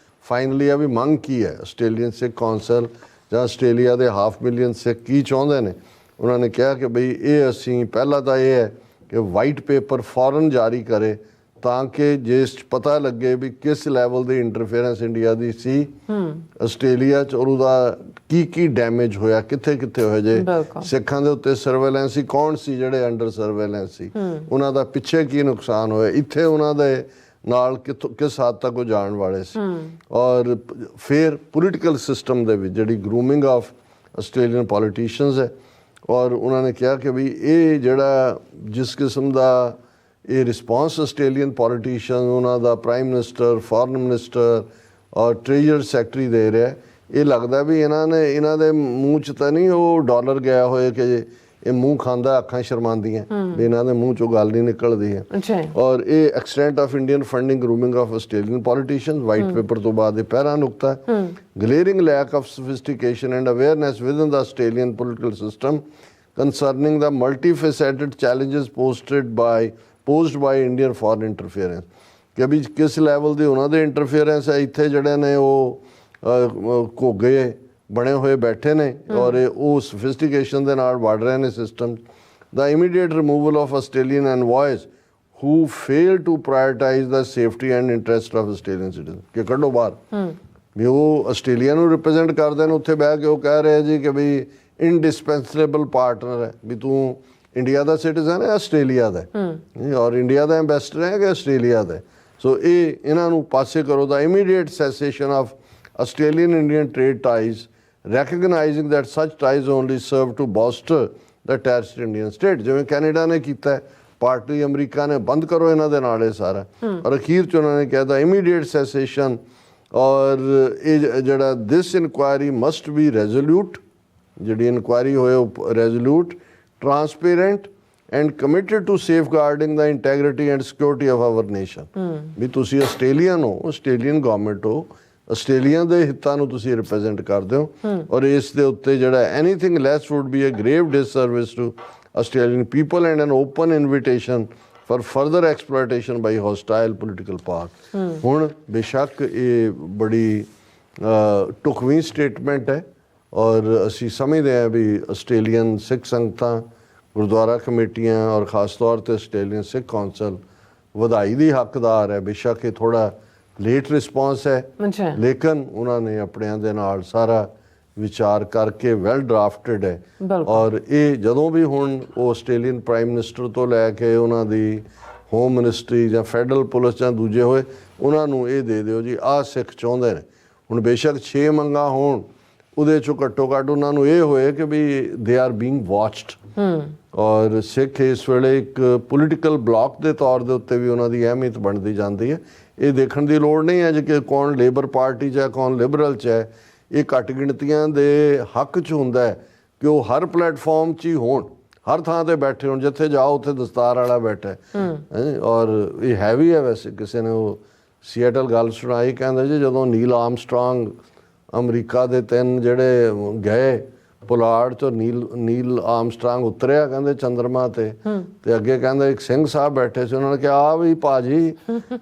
ਫਾਈਨਲੀ ਆ ਵੀ ਮੰਗ ਕੀ ਹੈ ਆਸਟ੍ਰੇਲੀਅਨ ਸਿੱਖ ਕੌਂਸਲ ਜਾਂ ਆਸਟ੍ਰੇਲੀਆ ਦੇ 500,000 ਸਿੱਖ ਕੀ ਚਾਹੁੰਦੇ ਨੇ। ਉਹਨਾਂ ਨੇ ਕਿਹਾ ਕਿ ਬਈ ਇਹ ਅਸੀਂ ਪਹਿਲਾਂ ਤਾਂ ਇਹ ਹੈ ਕਿ ਵਾਈਟ ਪੇਪਰ ਫੌਰਨ ਜਾਰੀ ਕਰੇ ਤਾਂ ਕਿ ਜਿਸ 'ਚ ਪਤਾ ਲੱਗੇ ਵੀ ਕਿਸ ਲੈਵਲ ਦੀ ਇੰਟਰਫੇਰੈਂਸ ਇੰਡੀਆ ਦੀ ਸੀ ਆਸਟ੍ਰੇਲੀਆ 'ਚ ਔਰ ਉਹਦਾ ਕੀ ਡੈਮੇਜ ਹੋਇਆ ਕਿੱਥੇ ਹੋਇਆ ਜੇ ਸਿੱਖਾਂ ਦੇ ਉੱਤੇ ਸਰਵੇਲੈਂਸ ਸੀ ਕੌਣ ਸੀ ਜਿਹੜੇ ਅੰਡਰ ਸਰਵੇਲੈਂਸ ਸੀ ਉਹਨਾਂ ਦਾ ਪਿੱਛੇ ਕੀ ਨੁਕਸਾਨ ਹੋਇਆ ਇੱਥੇ ਉਹਨਾਂ ਦੇ ਨਾਲ ਕਿਸ ਹੱਦ ਤੱਕ ਉਹ ਜਾਣ ਵਾਲੇ ਸੀ ਔਰ ਫਿਰ ਪੋਲੀਟੀਕਲ ਸਿਸਟਮ ਦੇ ਵਿੱਚ ਜਿਹੜੀ ਗਰੂਮਿੰਗ ਆਫ ਆਸਟ੍ਰੇਲੀਅਨ ਪੋਲੀਟੀਸ਼ੀਅਨਸ ਹੈ ਔਰ ਉਹਨਾਂ ਨੇ ਕਿਹਾ ਕਿ ਵੀ ਇਹ ਜਿਹੜਾ ਜਿਸ ਕਿਸਮ ਦਾ ਇਹ ਰਿਸਪੌਂਸ ਆਸਟ੍ਰੇਲੀਅਨ ਪੋਲੀਟੀਸ਼ੀਅਨ ਉਹਨਾਂ ਦਾ ਪ੍ਰਾਈਮ ਮਿਨਿਸਟਰ ਫੋਰਨ ਮਿਨਿਸਟਰ ਔਰ ਟ੍ਰੇਜਰ ਸੈਕਟਰੀ ਦੇ ਰਿਹਾ ਇਹ ਲੱਗਦਾ ਵੀ ਇਹਨਾਂ ਦੇ ਮੂੰਹ 'ਚ ਤਾਂ ਨਹੀਂ ਉਹ ਡਾਲਰ ਗਿਆ ਹੋਏ ਕਿ ਇਹ ਮੂੰਹ ਖਾਂਦਾ ਅੱਖਾਂ ਸ਼ਰਮਾਉਂਦੀਆਂ ਵੀ ਇਹਨਾਂ ਦੇ ਮੂੰਹ 'ਚੋਂ ਗੱਲ ਨਹੀਂ ਨਿਕਲਦੀ ਹੈ ਔਰ ਇਹ extent of Indian funding grooming of Australian politician white paper ਤੋਂ ਬਾਅਦ ਇਹ ਪਹਿਲਾ ਨੁਕਤਾ glaring lack of sophistication and awareness within the Australian political system concerning the multifaceted challenges posed by Indian foreign interference ਕਿ ਵੀ ਕਿਸ ਲੈਵਲ ਦੀ ਉਹਨਾਂ ਦੇ interference ਹੈ ਇੱਥੇ ਜਿਹੜੇ ਨੇ ਉਹ ਘੋਗੇ ਬਣੇ ਹੋਏ ਬੈਠੇ ਨੇ ਔਰ ਉਹ ਸੋਫਿਸਟੀਕੇਸ਼ਨ ਦੇ ਨਾਲ ਵੜ ਰਹੇ ਨੇ system the immediate removal of Australian envoys who fail to prioritize the safety and interest of Australian citizens ਕਿ ਕੱਢੋ ਬਾਹਰ ਵੀ ਉਹ ਆਸਟ੍ਰੇਲੀਆ ਨੂੰ ਰਿਪਰੈਜ਼ੈਂਟ ਕਰਦੇ ਨੇ ਉੱਥੇ ਬਹਿ ਕੇ ਉਹ ਕਹਿ ਰਹੇ ਜੀ ਕਿ ਵੀ ਇੰਡਿਸਪੈਂਸੇਬਲ ਪਾਰਟਨਰ ਹੈ ਵੀ ਤੂੰ ਇੰਡੀਆ ਦਾ ਸਿਟੀਜ਼ਨ ਹੈ ਆਸਟ੍ਰੇਲੀਆ ਦਾ ਔਰ ਇੰਡੀਆ ਦਾ ਐਂਬੈਸਡਰ ਹੈ ਕਿ ਆਸਟ੍ਰੇਲੀਆ ਦਾ ਸੋ ਇਹ ਇਹਨਾਂ ਨੂੰ ਪਾਸੇ ਕਰੋ the immediate cessation of Australian Indian trade ties recognizing that such ties only serve to bolster the terrorist Indian state ਜਿਵੇਂ ਕੈਨੇਡਾ ਨੇ ਕੀਤਾ ਪਾਰਟੀ ਅਮਰੀਕਾ ਨੇ ਬੰਦ ਕਰੋ ਇਹਨਾਂ ਦੇ ਨਾਲ ਇਹ ਸਾਰਾ ਔਰ ਅਖੀਰ 'ਚ ਉਹਨਾਂ ਨੇ ਕਿਹਾ ਦਾ immediate cessation ਔਰ ਇਹ ਜਿਹੜਾ this inquiry must be resolute ਜਿਹੜੀ ਇਨਕੁਆਇਰੀ ਹੋਏ ਉਹ resolute transparent and committed to safeguarding the integrity and security of our nation ਵੀ ਤੁਸੀਂ ਆਸਟ੍ਰੇਲੀਅਨ ਹੋ ਆਸਟ੍ਰੇਲੀਅਨ ਗਵਰਨਮੈਂਟ ਹੋ ਆਸਟ੍ਰੇਲੀਆ ਦੇ ਹਿੱਤਾਂ ਨੂੰ ਤੁਸੀਂ ਰਿਪਰੈਜ਼ੈਂਟ ਕਰਦੇ ਹੋ ਔਰ ਇਸ ਦੇ ਉੱਤੇ ਜਿਹੜਾ anything less would be a grave disservice to Australian people and an open invitation for further exploitation by hostile political part ਹੁਣ ਬੇਸ਼ੱਕ ਇਹ ਬੜੀ ਢੁਕਵੀਂ ਸਟੇਟਮੈਂਟ ਹੈ ਔਰ ਅਸੀਂ ਸਮਝਦੇ ਹਾਂ ਵੀ ਆਸਟ੍ਰੇਲੀਅਨ ਸਿੱਖ ਸੰਗਤਾਂ ਗੁਰਦੁਆਰਾ ਕਮੇਟੀਆਂ ਔਰ ਖਾਸ ਤੌਰ 'ਤੇ ਆਸਟ੍ਰੇਲੀਅਨ ਸਿੱਖ ਕੌਂਸਲ ਵਧਾਈ ਦੀ ਹੱਕਦਾਰ ਹੈ ਬੇਸ਼ੱਕ ਇਹ ਥੋੜ੍ਹਾ ਲੇਟ ਰਿਸਪੌਂਸ ਹੈ ਲੇਕਿਨ ਉਹਨਾਂ ਨੇ ਆਪਣਿਆਂ ਦੇ ਨਾਲ ਸਾਰਾ ਵਿਚਾਰ ਕਰਕੇ ਵੈਲ ਡਰਾਫਟਡ ਹੈ ਔਰ ਇਹ ਜਦੋਂ ਵੀ ਹੁਣ ਉਹ ਆਸਟ੍ਰੇਲੀਅਨ ਪ੍ਰਾਈਮ ਮਿਨਿਸਟਰ ਤੋਂ ਲੈ ਕੇ ਉਹਨਾਂ ਦੀ ਹੋਮ ਮਿਨਿਸਟਰੀ ਜਾਂ ਫੈਡਰਲ ਪੁਲਿਸ ਜਾਂ ਦੂਜੇ ਹੋਏ ਉਹਨਾਂ ਨੂੰ ਇਹ ਦੇ ਦਿਓ ਜੀ ਆਹ ਸਿੱਖ ਚਾਹੁੰਦੇ ਨੇ ਹੁਣ ਬੇਸ਼ੱਕ 6 ਮੰਗਾਂ ਹੋਣ ਉਹਦੇ 'ਚੋਂ ਘੱਟੋ ਘੱਟ ਉਹਨਾਂ ਨੂੰ ਇਹ ਹੋਏ ਕਿ ਵੀ ਦੇ ਆਰ ਬੀਇੰਗ ਵਾਚਡ ਔਰ ਸਿੱਖ ਇਸ ਵੇਲੇ ਇੱਕ ਪੋਲੀਟੀਕਲ ਬਲਾਕ ਦੇ ਤੌਰ ਦੇ ਉੱਤੇ ਵੀ ਉਹਨਾਂ ਦੀ ਅਹਿਮੀਅਤ ਬਣਦੀ ਜਾਂਦੀ ਹੈ ਇਹ ਦੇਖਣ ਦੀ ਲੋੜ ਨਹੀਂ ਹੈ ਜੀ ਕਿ ਕੌਣ ਲੇਬਰ ਪਾਰਟੀ 'ਚ ਹੈ ਕੌਣ ਲਿਬਰਲ 'ਚ ਹੈ ਇਹ ਘੱਟ ਗਿਣਤੀਆਂ ਦੇ ਹੱਕ 'ਚ ਹੁੰਦਾ ਹੈ ਕਿ ਉਹ ਹਰ ਪਲੇਟਫਾਰਮ 'ਚ ਹੀ ਹੋਣ ਹਰ ਥਾਂ 'ਤੇ ਬੈਠੇ ਹੋਣ ਜਿੱਥੇ ਜਾਓ ਉੱਥੇ ਦਸਤਾਰ ਵਾਲਾ ਬੈਠਾ ਔਰ ਇਹ ਹੈਵੀ ਹੈ ਵੈਸੇ ਕਿਸੇ ਨੇ ਉਹ ਸੀਐਟਲ ਗੱਲ ਸੁਣਾਈ ਕਹਿੰਦਾ ਜੀ ਜਦੋਂ ਨੀਲ ਆਰਮਸਟਰਾਂਗ ਅਮਰੀਕਾ ਦੇ 3 ਜਿਹੜੇ ਗਏ ਪੁਲਾੜ 'ਚੋਂ ਨੀਲ ਆਰਮਸਟਰਾਂਗ ਉਤਰਿਆ ਕਹਿੰਦੇ ਚੰਦਰਮਾ ਤੇ ਅੱਗੇ ਕਹਿੰਦੇ ਇੱਕ ਸਿੰਘ ਸਾਹਿਬ ਬੈਠੇ ਸੀ ਉਹਨਾਂ ਨੇ ਕਿਹਾ ਆ ਵੀ ਭਾਜੀ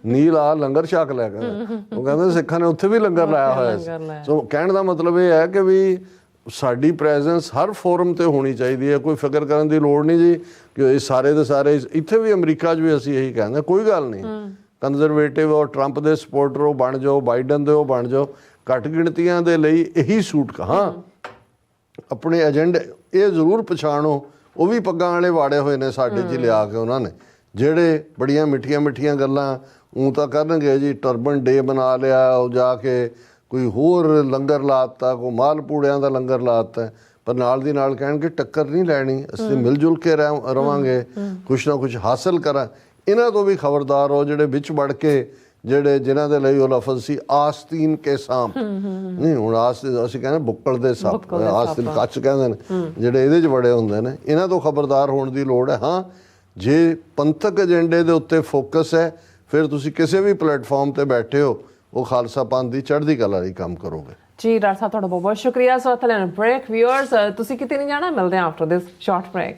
ਨੀਲ ਆ ਲੰਗਰ ਛਕ ਲੈ ਕਹਿੰਦੇ ਉਹ ਕਹਿੰਦੇ ਸਿੱਖਾਂ ਨੇ ਉੱਥੇ ਵੀ ਲੰਗਰ ਲਾਇਆ ਹੋਇਆ ਸੀ ਸੋ ਕਹਿਣ ਦਾ ਮਤਲਬ ਇਹ ਹੈ ਕਿ ਵੀ ਸਾਡੀ ਪ੍ਰੈਜ਼ੈਂਸ ਹਰ ਫੋਰਮ ਤੇ ਹੋਣੀ ਚਾਹੀਦੀ ਹੈ ਕੋਈ ਫਿਕਰ ਕਰਨ ਦੀ ਲੋੜ ਨਹੀਂ ਜੀ ਕਿ ਇਹ ਸਾਰੇ ਦੇ ਸਾਰੇ ਇੱਥੇ ਵੀ ਅਮਰੀਕਾ 'ਚ ਵੀ ਅਸੀਂ ਇਹੀ ਕਹਿੰਦੇ ਕੋਈ ਗੱਲ ਨਹੀਂ ਕੰਜ਼ਰਵੇਟਿਵ ਔਰ ਟਰੰਪ ਦੇ ਸਪੋਰਟਰ ਉਹ ਬਣ ਜਾਓ ਬਾਈਡਨ ਦੇ ਉਹ ਬਣ ਜਾਓ ਘੱਟ ਗਿਣਤੀਆਂ ਦੇ ਲਈ ਇਹੀ ਸੂਟ ਹਾਂ ਆਪਣੇ ਏਜੰਡੇ ਇਹ ਜ਼ਰੂਰ ਪਛਾਣੋ ਉਹ ਵੀ ਪੱਗਾਂ ਵਾਲੇ ਵਾੜੇ ਹੋਏ ਨੇ ਸਾਡੇ 'ਚ ਲਿਆ ਕੇ ਉਹਨਾਂ ਨੇ ਜਿਹੜੇ ਬੜੀਆਂ ਮਿੱਠੀਆਂ ਗੱਲਾਂ ਉਹ ਤਾਂ ਕਰਨਗੇ ਜੀ ਟਰਬਨ ਡੇ ਬਣਾ ਲਿਆ ਉਹ ਜਾ ਕੇ ਕੋਈ ਹੋਰ ਲੰਗਰ ਲਾਤਾ, ਕੋਈ ਮਾਲ ਪੂੜਿਆਂ ਦਾ ਲੰਗਰ ਲਾਤਾ, ਪਰ ਨਾਲ ਦੀ ਨਾਲ ਕਹਿਣਗੇ ਟੱਕਰ ਨਹੀਂ ਲੈਣੀ, ਅਸੀਂ ਮਿਲ ਜੁਲ ਕੇ ਰਵਾਂਗੇ, ਕੁਛ ਨਾ ਕੁਛ ਹਾਸਲ ਕਰਾਂ। ਇਹਨਾਂ ਤੋਂ ਵੀ ਖਬਰਦਾਰ ਹੋ ਜਿਹੜੇ ਵਿੱਚ ਵੜ ਕੇ ਜਿਨ੍ਹਾਂ ਦੇ ਲਈ ਉਹ ਲਫ਼ਜ਼ ਸੀ ਆਸਤੀਨ ਕੇ ਸਾਂਪ, ਨਹੀਂ ਹੁਣ ਅਸੀਂ ਕਹਿੰਦੇ ਬੁੱਕਲ ਦੇ ਸੱਪ, ਆਸਤੀਨ ਕੱਚ ਕਹਿੰਦੇ ਨੇ ਜਿਹੜੇ ਇਹਦੇ 'ਚ ਵੜੇ ਹੁੰਦੇ ਨੇ, ਇਹਨਾਂ ਤੋਂ ਖਬਰਦਾਰ ਹੋਣ ਦੀ ਲੋੜ ਹੈ। ਹਾਂ, ਜੇ ਪੰਥਕ ਏਜੰਡੇ ਦੇ ਉੱਤੇ ਫੋਕਸ ਹੈ ਫਿਰ ਤੁਸੀਂ ਕਿਸੇ ਵੀ ਪਲੇਟਫਾਰਮ ਤੇ ਬੈਠੇ ਹੋ ਉਹ ਖਾਲਸਾ ਪੰਥ ਦੀ ਚੜ੍ਹਦੀ ਕਲਾ ਲਈ ਕੰਮ ਕਰੋਗੇ। ਜੀ ਡਾਕਟਰ ਸਾਹਿਬ ਤੁਹਾਡਾ ਬਹੁਤ ਬਹੁਤ ਸ਼ੁਕਰੀਆ। ਸੋ ਥਲੇ ਬ੍ਰੇਕ ਵਿਊਅਰਸ, ਤੁਸੀਂ ਕਿਤੇ ਨਹੀਂ ਜਾਣਾ, ਮਿਲਦੇ ਹਾਂ ਆਫਟਰ ਦਿਸ ਸ਼ਾਰਟ ਬ੍ਰੇਕ।